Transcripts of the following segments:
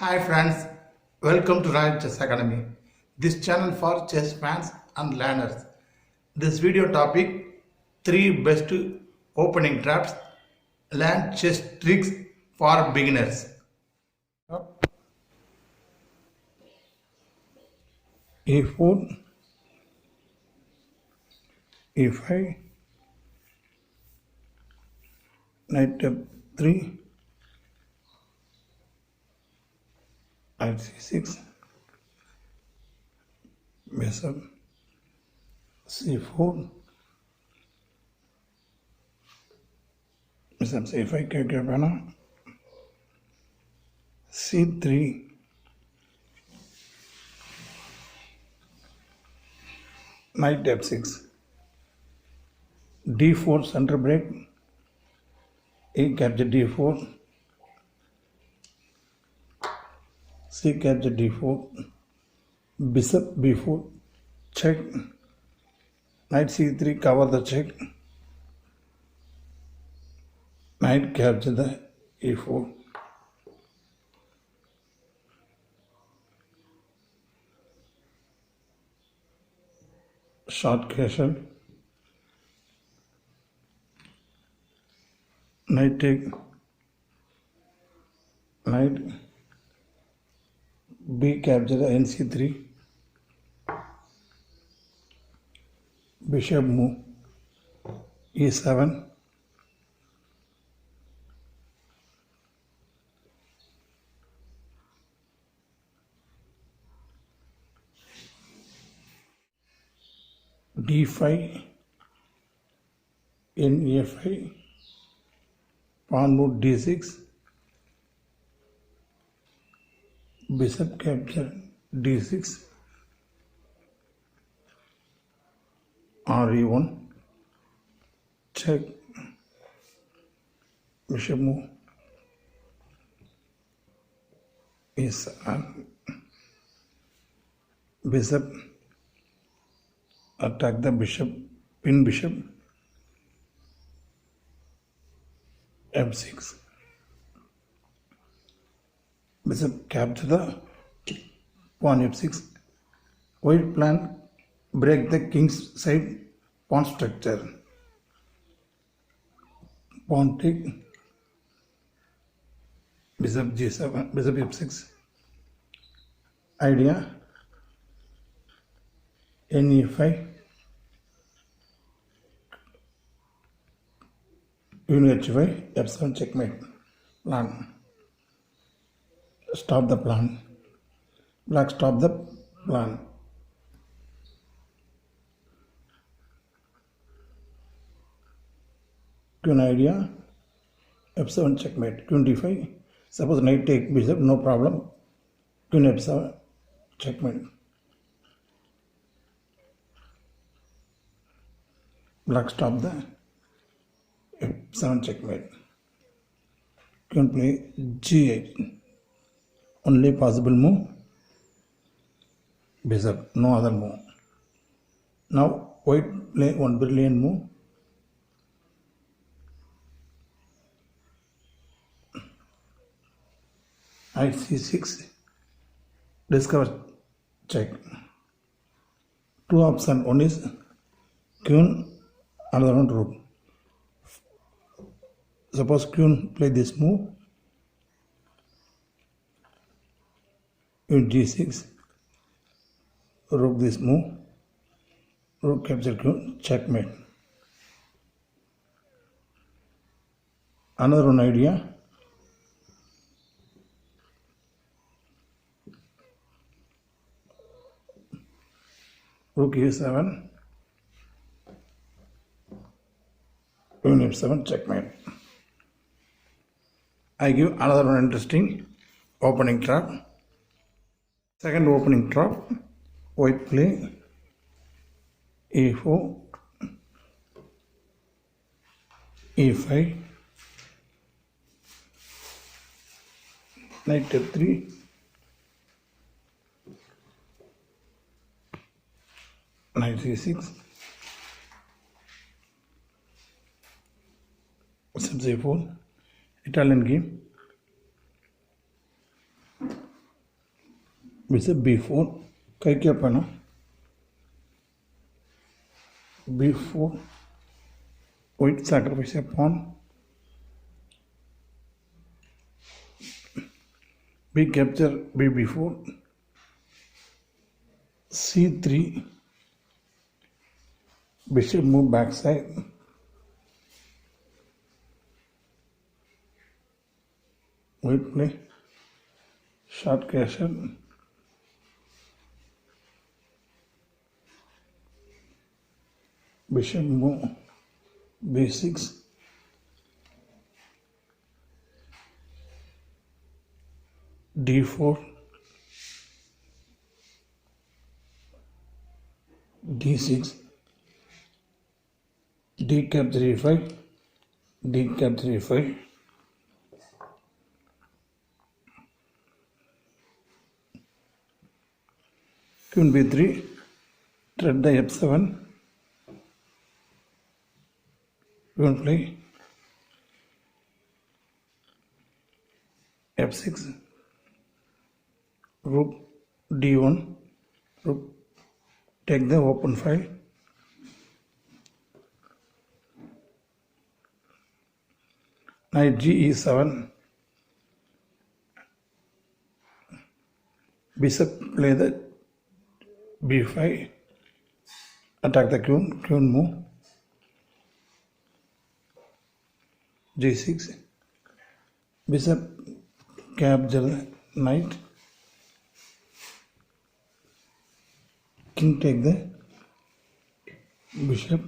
Hi friends, welcome to Royal Chess Academy. This channel for chess fans and learners. This video topic 3 best opening traps, learn chess tricks for beginners. E4, E5, knight f3, knight c6, bishop c4, bishop c5 के बना c3, knight f6, d4 center break, a capture d4, c capture d4, bishop b4, check, knight c3 cover the check, knight capture the e4, short castle, knight take, knight b capture the nc3, bishop move e7, d5, in a5, pawn move d6, bishop capture d6, re1, check, bishop move e7, bishop attack the bishop, pin bishop f6, bishop capture the pawn f6, white plan break the king's side pawn structure, pawn take, bishop g7, bishop f6, idea, ne5, h5, f7 checkmate, plan, stop the plan, black stop the plan, queen idea, f7 checkmate, queen d5, suppose knight take bishop, no problem, queen f7 checkmate, black stop the f7 checkmate, queen play g8, only possible move bishop, no other move. Now white play one brilliant move, knight c6, discover check. Two options, one is queen, another one rook. Suppose queen play this move, queen g6, rook this move, rook capture queen, checkmate. Another one idea, rook e7, queen f7 checkmate. I give another one interesting opening trap. Second opening trap, white play a4, e5, knight f3, knight c6, bishop c4, Italian game, bishop b4 koi kya pana b4 white sacrifice a pawn b capture b4 c3 bishop move backside white play short castle bishop move b6 d4 d6 d capture e5 d capture e5 queen b3 thread the f7 queen play f6 rook d1 rook take the open file knight g7 bishop play the b5 attack the queen move g6 bishop capture the knight king take the bishop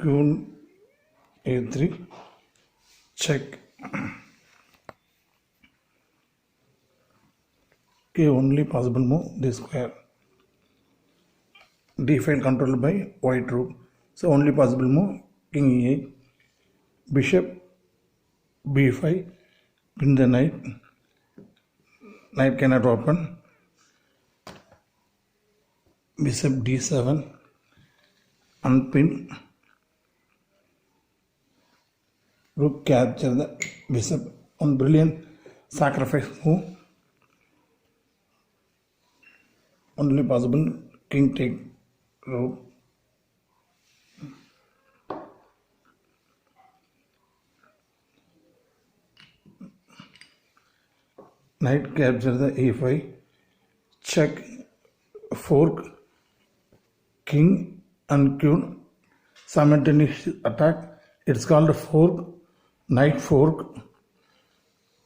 queen a3 check okay only possible move this square d file controlled by white rook so only possible move king e8 bishop b5 pin the knight cannot open bishop d7 unpin rook capture the bishop on brilliant sacrifice move only possible king take rook knight capture the e5 check fork king and queen simultaneous attack it's called fork knight fork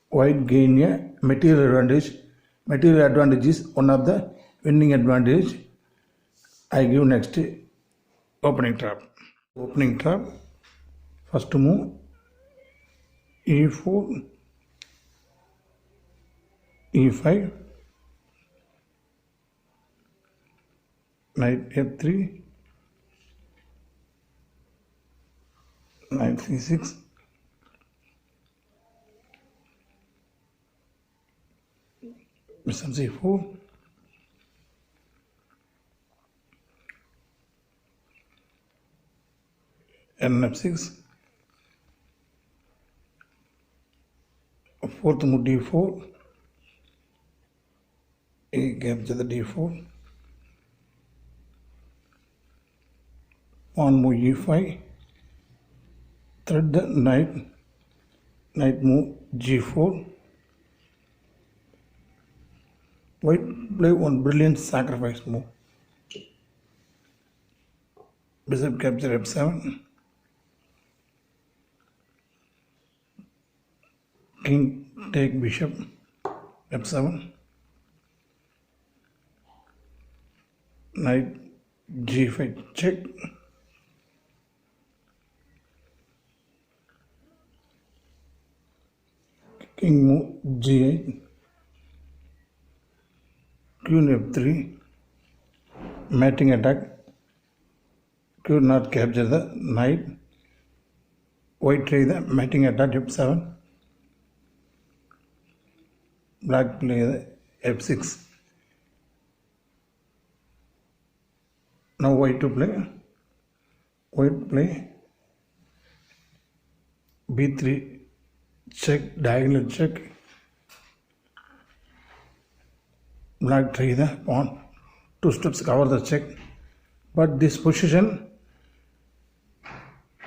white gain a material advantage is one of the winning advantage I give next opening trap first move e4 e5 knight f3 knight c6 bishop c4 and f6 fourth move d4 a capture the d4 pawn move e5 thread the knight move g4 white play one brilliant sacrifice move bishop capture f7 king take bishop f7 knight g5 check king move g8 queen f3 mating attack could not capture the knight white try the mating attack f7 black play the f6 now white play b3 check, diagonal check, black 3 the pawn, 2 steps cover the check, but this position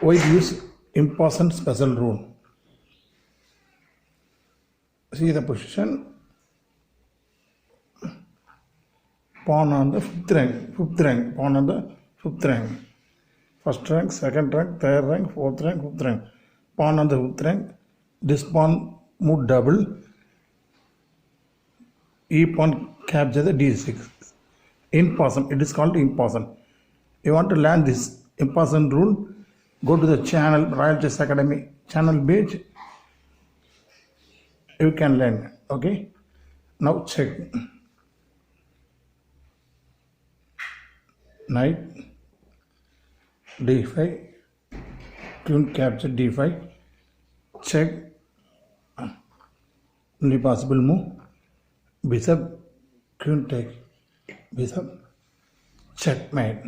white use important special rule. See the position, pawn on the fifth rank, pawn on the fifth rank, first rank, second rank, third rank, fourth rank, fifth rank, pawn on the fifth rank. This pawn move double, e pawn capture the d6. In person, it is called in person. You want to learn this in person rule, go to the channel Royal Chess Academy channel page. You can learn. Okay, now check. Knight d5, queen capture d5, check. Only possible move, bishop, queen take, bishop, checkmate.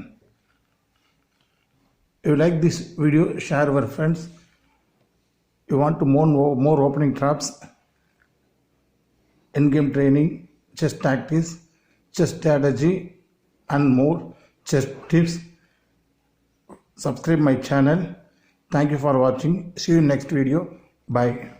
If you like this video, share with friends. You want to more opening traps, in-game training, chess tactics, chess strategy, and more chess tips, subscribe my channel. Thank you for watching. See you in next video. Bye.